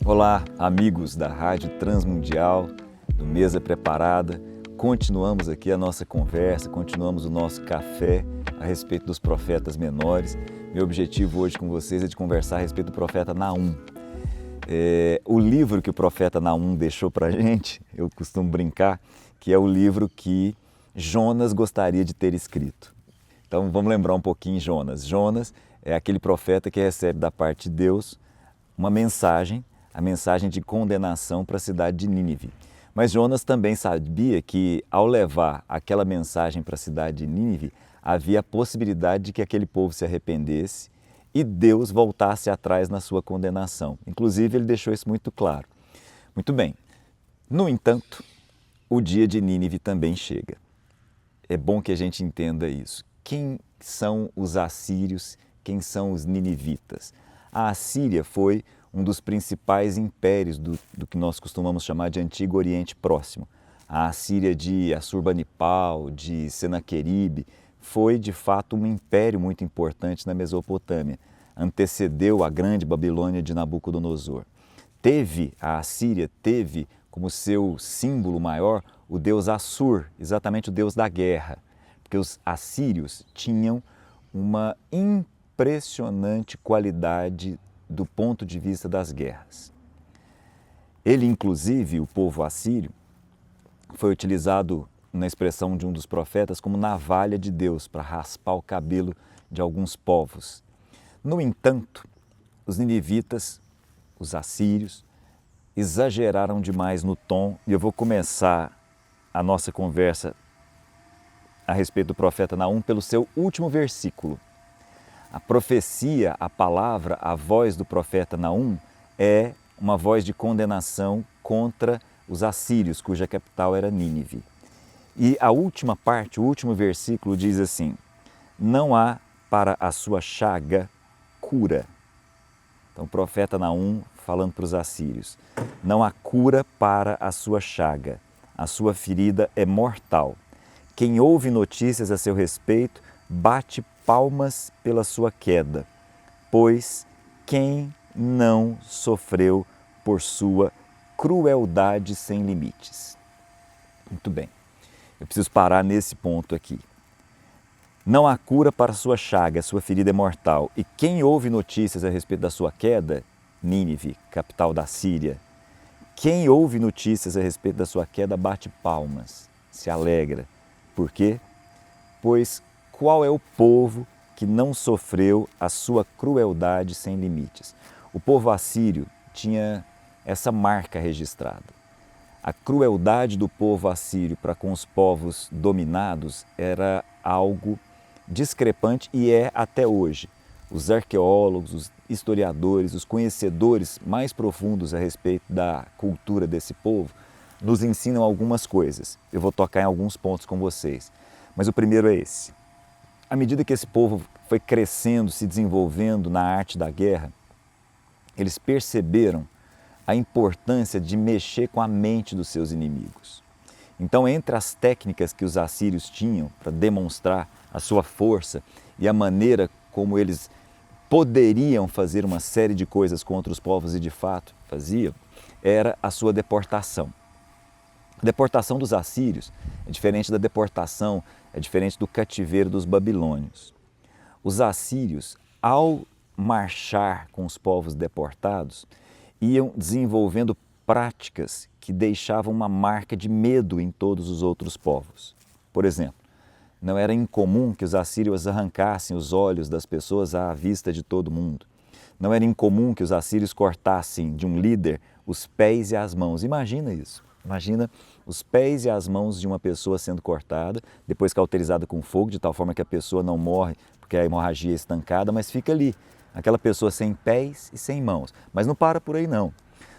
Olá, amigos da Rádio Transmundial, do Mesa Preparada. Continuamos aqui a nossa conversa, continuamos o nosso café a respeito dos profetas menores. Meu objetivo hoje com vocês é de conversar a respeito do profeta Naum. O livro que o profeta Naum deixou para a gente, eu costumo brincar, que é o livro que Jonas gostaria de ter escrito. Então vamos lembrar um pouquinho Jonas. Jonas é aquele profeta que recebe da parte de Deus uma mensagem, a mensagem de condenação para a cidade de Nínive. Mas Jonas também sabia que ao levar aquela mensagem para a cidade de Nínive, havia a possibilidade de que aquele povo se arrependesse e Deus voltasse atrás na sua condenação. Inclusive, ele deixou isso muito claro. Muito bem. No entanto, o dia de Nínive também chega. É bom que a gente entenda isso. Quem são os assírios? Quem são os ninivitas? A Assíria foi um dos principais impérios do que nós costumamos chamar de Antigo Oriente Próximo. A Assíria de Assurbanipal, de Senaqueribe, foi de fato um império muito importante na Mesopotâmia. Antecedeu a grande Babilônia de Nabucodonosor. A Assíria teve como seu símbolo maior o deus Assur, exatamente o deus da guerra, porque os assírios tinham uma impressionante qualidade do ponto de vista das guerras. Ele, inclusive, o povo assírio, foi utilizado na expressão de um dos profetas como navalha de Deus para raspar o cabelo de alguns povos. No entanto, os ninivitas, os assírios, exageraram demais no tom e eu vou começar a nossa conversa a respeito do profeta Naum pelo seu último versículo. A profecia, a palavra, a voz do profeta Naum é uma voz de condenação contra os assírios, cuja capital era Nínive. E a última parte, o último versículo diz assim: não há para a sua chaga cura. Então o profeta Naum falando para os assírios: não há cura para a sua chaga, a sua ferida é mortal. Quem ouve notícias a seu respeito bate palmas pela sua queda, pois quem não sofreu por sua crueldade sem limites. Muito bem, eu preciso parar nesse ponto aqui. Não há cura para a sua chaga, a sua ferida é mortal. E quem ouve notícias a respeito da sua queda, Nínive, capital da Síria, quem ouve notícias a respeito da sua queda bate palmas, se alegra. Por quê? Pois qual é o povo que não sofreu a sua crueldade sem limites? O povo assírio tinha essa marca registrada. A crueldade do povo assírio para com os povos dominados era algo discrepante e é até hoje. Os arqueólogos, os historiadores, os conhecedores mais profundos a respeito da cultura desse povo nos ensinam algumas coisas. Eu vou tocar em alguns pontos com vocês, mas o primeiro é esse. À medida que esse povo foi crescendo, se desenvolvendo na arte da guerra, eles perceberam a importância de mexer com a mente dos seus inimigos. Então, entre as técnicas que os assírios tinham para demonstrar a sua força e a maneira como eles poderiam fazer uma série de coisas contra os povos e de fato faziam, era a sua deportação. A deportação dos assírios é diferente da deportação, é diferente do cativeiro dos babilônios. Os assírios, ao marchar com os povos deportados, iam desenvolvendo práticas que deixavam uma marca de medo em todos os outros povos. Por exemplo, não era incomum que os assírios arrancassem os olhos das pessoas à vista de todo mundo. Não era incomum que os assírios cortassem de um líder os pés e as mãos. Imagina isso. Imagina os pés e as mãos de uma pessoa sendo cortada, depois cauterizada com fogo, de tal forma que a pessoa não morre porque a hemorragia é estancada, mas fica ali, aquela pessoa sem pés e sem mãos. Mas não para por aí não.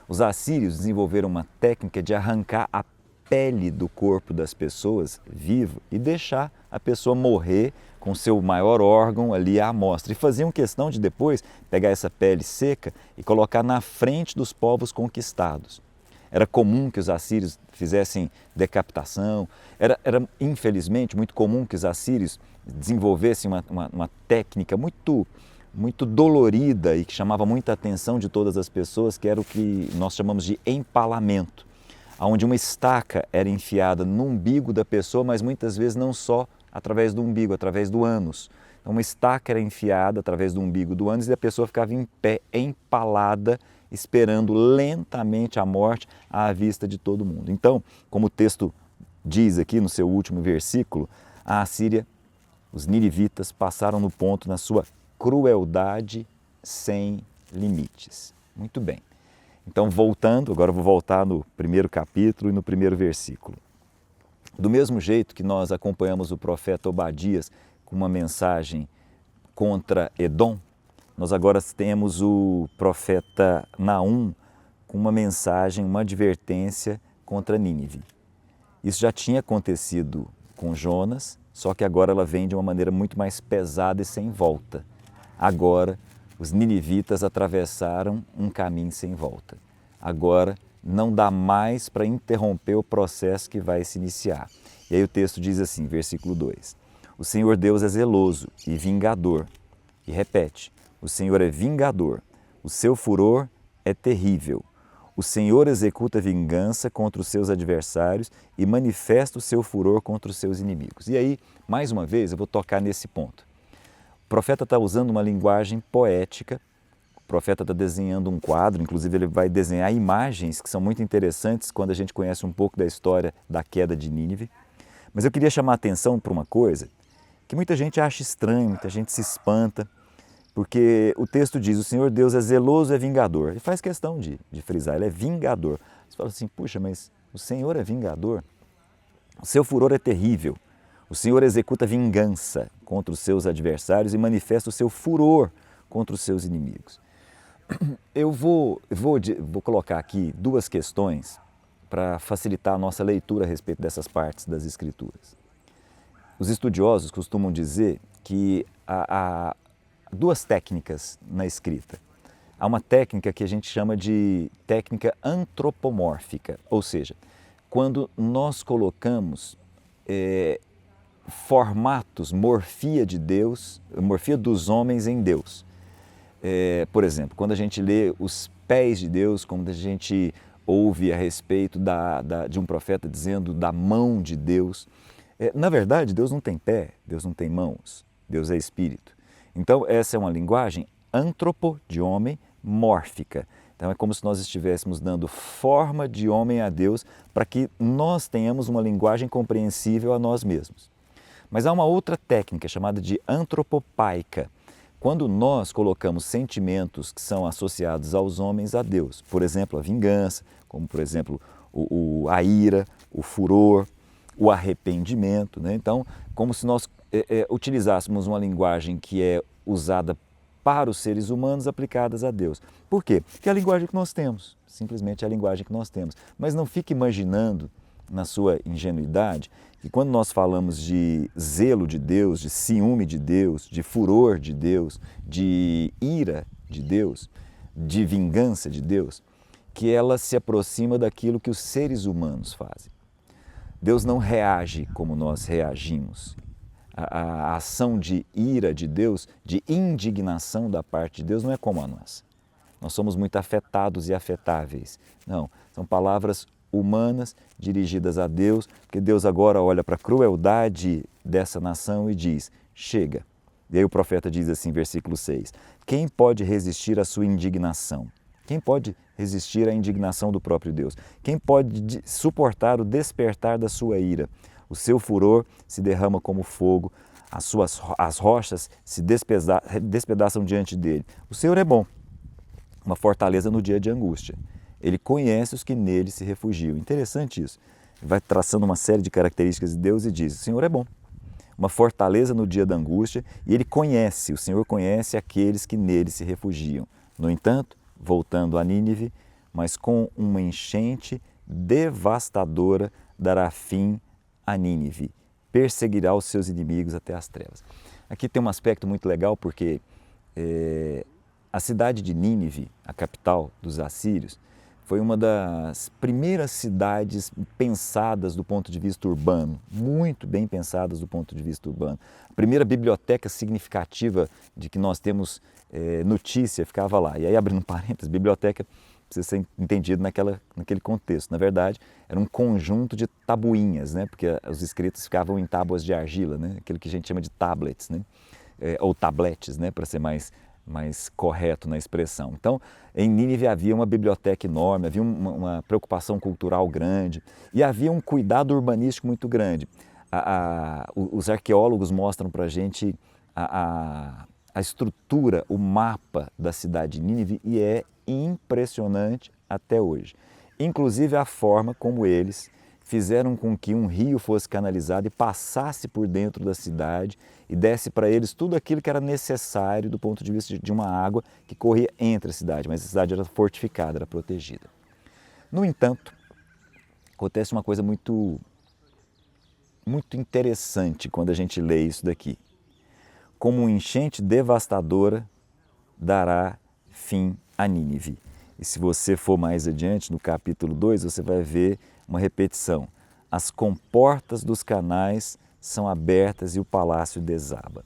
Os assírios desenvolveram uma técnica de arrancar a pele do corpo das pessoas vivo e deixar a pessoa morrer com seu maior órgão ali à amostra. E faziam questão de depois pegar essa pele seca e colocar na frente dos povos conquistados. Era comum que os assírios fizessem decapitação, era infelizmente muito comum que os assírios desenvolvessem uma técnica muito muito dolorida e que chamava muita atenção de todas as pessoas, que era o que nós chamamos de empalamento, onde uma estaca era enfiada no umbigo da pessoa, mas muitas vezes não só através do umbigo, através do ânus. Então, uma estaca era enfiada através do umbigo do ânus e a pessoa ficava em pé, empalada, esperando lentamente a morte à vista de todo mundo. Então, como o texto diz aqui no seu último versículo, a Assíria, os ninivitas, passaram no ponto na sua crueldade sem limites. Muito bem. Então, voltando, agora eu vou voltar no primeiro capítulo e no primeiro versículo. Do mesmo jeito que nós acompanhamos o profeta Obadias com uma mensagem contra Edom, nós agora temos o profeta Naum com uma mensagem, uma advertência contra Nínive. Isso já tinha acontecido com Jonas, só que agora ela vem de uma maneira muito mais pesada e sem volta. Agora, os ninivitas atravessaram um caminho sem volta. Agora, não dá mais para interromper o processo que vai se iniciar. E aí o texto diz assim, versículo 2: O Senhor Deus é zeloso e vingador. E repete, o Senhor é vingador, o seu furor é terrível. O Senhor executa vingança contra os seus adversários e manifesta o seu furor contra os seus inimigos. E aí, mais uma vez, eu vou tocar nesse ponto. O profeta está usando uma linguagem poética, o profeta está desenhando um quadro, inclusive ele vai desenhar imagens que são muito interessantes quando a gente conhece um pouco da história da queda de Nínive. Mas eu queria chamar a atenção para uma coisa que muita gente acha estranho, muita gente se espanta, porque o texto diz, o Senhor Deus é zeloso e é vingador. Ele faz questão de frisar, ele é vingador. Você fala assim, puxa, mas o Senhor é vingador? O seu furor é terrível. O Senhor executa vingança contra os seus adversários e manifesta o seu furor contra os seus inimigos. Eu vou colocar aqui duas questões para facilitar a nossa leitura a respeito dessas partes das Escrituras. Os estudiosos costumam dizer que há duas técnicas na escrita. Há uma técnica que a gente chama de técnica antropomórfica, ou seja, quando nós colocamos formatos, morfia de Deus, morfia dos homens em Deus. Por exemplo, quando a gente lê os pés de Deus, quando a gente ouve a respeito de um profeta dizendo da mão de Deus, na verdade, Deus não tem pé, Deus não tem mãos, Deus é espírito. Então, essa é uma linguagem antropo, de homem, mórfica. Então, é como se nós estivéssemos dando forma de homem a Deus para que nós tenhamos uma linguagem compreensível a nós mesmos. Mas há uma outra técnica chamada de antropopaica, quando nós colocamos sentimentos que são associados aos homens a Deus. Por exemplo, a vingança, como por exemplo a ira, o furor, o arrependimento, né? Então, como se nós utilizássemos uma linguagem que é usada para os seres humanos aplicadas a Deus. Por quê? Porque é a linguagem que nós temos, simplesmente é a linguagem que nós temos. Mas não fique imaginando, na sua ingenuidade, que quando nós falamos de zelo de Deus, de ciúme de Deus, de furor de Deus, de ira de Deus, de vingança de Deus, que ela se aproxima daquilo que os seres humanos fazem. Deus não reage como nós reagimos. A ação de ira de Deus, de indignação da parte de Deus, não é como a nossa. Nós somos muito afetados e afetáveis. Não, são palavras humanas dirigidas a Deus, porque Deus agora olha para a crueldade dessa nação e diz, chega. E aí o profeta diz assim, versículo 6, quem pode resistir à sua indignação? Quem pode resistir à indignação do próprio Deus? Quem pode suportar o despertar da sua ira? O seu furor se derrama como fogo, as rochas se despedaçam diante dele. O Senhor é bom, uma fortaleza no dia de angústia. Ele conhece os que nele se refugiam. Interessante isso. Ele vai traçando uma série de características de Deus e diz, o Senhor é bom, uma fortaleza no dia da angústia, e o Senhor conhece aqueles que nele se refugiam. No entanto, voltando a Nínive, mas com uma enchente devastadora dará fim a Nínive, perseguirá os seus inimigos até as trevas. Aqui tem um aspecto muito legal porque a cidade de Nínive, a capital dos assírios, foi uma das primeiras cidades pensadas do ponto de vista urbano, muito bem pensadas do ponto de vista urbano. A primeira biblioteca significativa de que nós temos notícia ficava lá. E aí, abrindo parênteses, biblioteca precisa ser entendido naquele contexto. Na verdade, era um conjunto de tabuinhas, né? Porque os escritos ficavam em tábuas de argila, né? Aquilo que a gente chama de tablets, né? Ou tabletes, né? Para ser mais correto na expressão. Então, em Nínive havia uma biblioteca enorme, havia uma preocupação cultural grande e havia um cuidado urbanístico muito grande. Os arqueólogos mostram para a gente a estrutura, o mapa da cidade de Nínive e é impressionante até hoje. Inclusive a forma como eles fizeram com que um rio fosse canalizado e passasse por dentro da cidade e desse para eles tudo aquilo que era necessário do ponto de vista de uma água que corria entre a cidade, mas a cidade era fortificada, era protegida. No entanto, acontece uma coisa muito interessante quando a gente lê isso daqui. Como uma enchente devastadora dará fim a Nínive. E se você for mais adiante, no capítulo 2, você vai ver uma repetição. As comportas dos canais são abertas e o palácio desaba.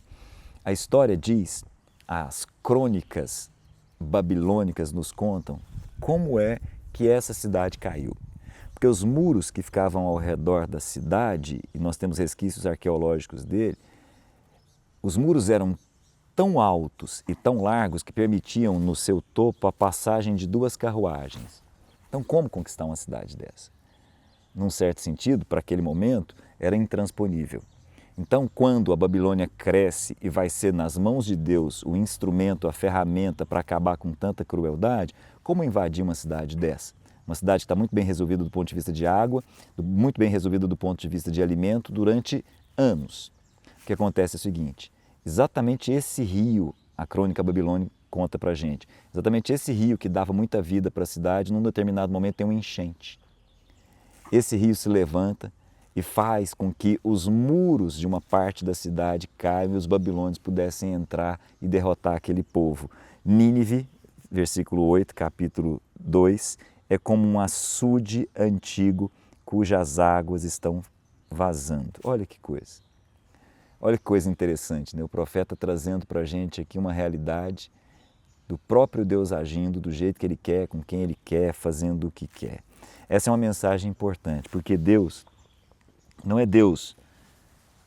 A história diz, as crônicas babilônicas nos contam como é que essa cidade caiu. Porque os muros que ficavam ao redor da cidade, e nós temos resquícios arqueológicos dele, os muros eram tão altos e tão largos que permitiam no seu topo a passagem de 2 carruagens. Então, como conquistar uma cidade dessa? Num certo sentido, para aquele momento, era intransponível. Então, quando a Babilônia cresce e vai ser nas mãos de Deus o instrumento, a ferramenta para acabar com tanta crueldade, como invadir uma cidade dessa? Uma cidade que está muito bem resolvida do ponto de vista de água, muito bem resolvida do ponto de vista de alimento durante anos. O que acontece é o seguinte, exatamente esse rio, a crônica babilônica conta para a gente, exatamente esse rio que dava muita vida para a cidade, num determinado momento tem uma enchente. Esse rio se levanta e faz com que os muros de uma parte da cidade caiam e os babilônios pudessem entrar e derrotar aquele povo. Nínive, versículo 8, capítulo 2, é como um açude antigo cujas águas estão vazando. Olha que coisa. Olha que coisa interessante, né? O profeta trazendo para a gente aqui uma realidade do próprio Deus agindo do jeito que Ele quer, com quem Ele quer, fazendo o que quer. Essa é uma mensagem importante, porque Deus não é Deus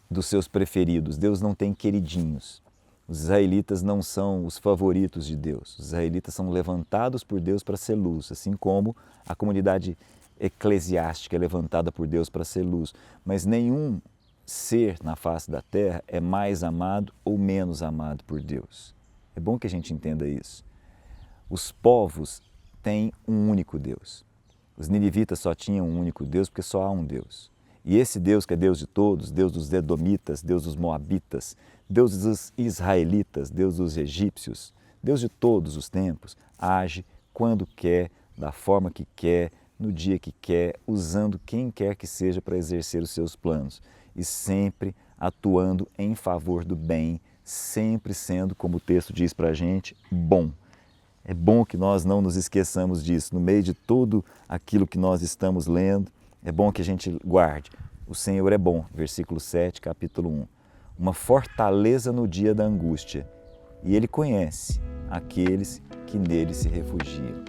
dos seus preferidos, Deus não tem queridinhos. Os israelitas não são os favoritos de Deus, os israelitas são levantados por Deus para ser luz, assim como a comunidade eclesiástica é levantada por Deus para ser luz, mas nenhum ser na face da terra é mais amado ou menos amado por Deus. É bom que a gente entenda isso. Os povos têm um único Deus. Os ninivitas só tinham um único Deus porque só há um Deus. E esse Deus que é Deus de todos, Deus dos Edomitas, Deus dos Moabitas, Deus dos israelitas, Deus dos egípcios, Deus de todos os tempos, age quando quer, da forma que quer, no dia que quer, usando quem quer que seja para exercer os seus planos e sempre atuando em favor do bem, sempre sendo, como o texto diz para a gente, bom. É bom que nós não nos esqueçamos disso. No meio de tudo aquilo que nós estamos lendo, é bom que a gente guarde. O Senhor é bom, versículo 7, capítulo 1. Uma fortaleza no dia da angústia, e Ele conhece aqueles que nele se refugiam.